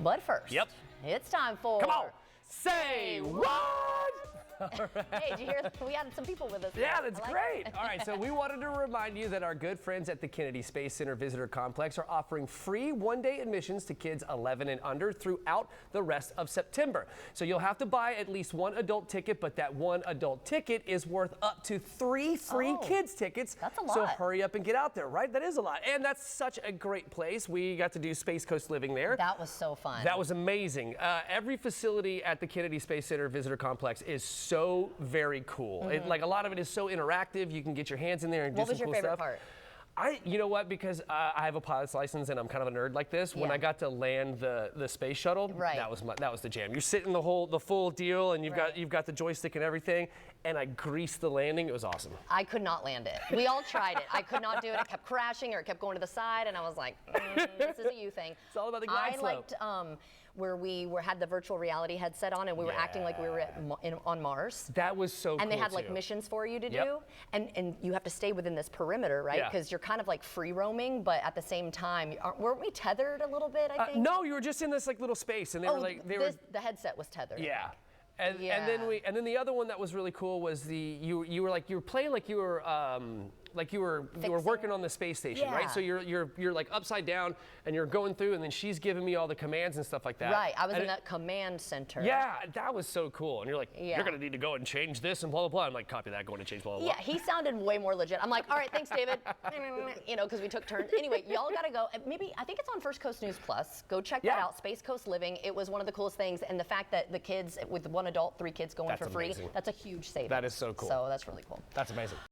But first, it's time for... Come on, say what? Hey, did you hear? We had some people with us. Yeah, that's great. All right, so we wanted to remind you that our good friends at the Kennedy Space Center Visitor Complex are offering free one-day admissions to kids 11 and under throughout the rest of September. So you'll have to buy at least one adult ticket, but that one adult ticket is worth up to 3 free kids tickets. That's a lot. So hurry up and get out there, right? That is a lot. And that's such a great place. We got to do Space Coast Living there. That was so fun. That was amazing. Every facility at the Kennedy Space Center Visitor Complex is so very cool. Like a lot of it is so interactive. You can get your hands in there and do some cool stuff. What was your favorite part? You know what? Because I have a pilot's license and I'm kind of a nerd like this. When I got to land the space shuttle, that was the jam. You're sitting the full deal, and you've got the joystick and everything. And I greased the landing. It was awesome. I could not land it. We all tried it. I could not do it. It kept crashing or it kept going to the side, and I was like, this is a you thing. It's all about the glide slope. I liked where we had the virtual reality headset on, and we were acting like we were on Mars. That was so cool. And they had like missions for you to do, and you have to stay within this perimeter, right? Because you're kind of like free roaming, but at the same time, weren't we tethered a little bit? I think. No, you were just in this like little space, and the headset was tethered. Yeah. And then the other one that was really cool was you were playing like you were working on the space station, right? So you're like upside down and you're going through, and then she's giving me all the commands and stuff like that. Right, I was in that command center. Yeah, that was so cool. And you're like, you're gonna need to go and change this and blah blah blah. I'm like, copy that, going to change blah blah blah. Yeah, he sounded way more legit. I'm like, all right, thanks, David. You know, because we took turns. Anyway, y'all gotta go. Maybe I think it's on First Coast News Plus. Go check that out. Space Coast Living. It was one of the coolest things, and the fact that the kids with one adult, 3 kids going for free. Amazing. That's a huge savings. That is so cool. So that's really cool. That's amazing.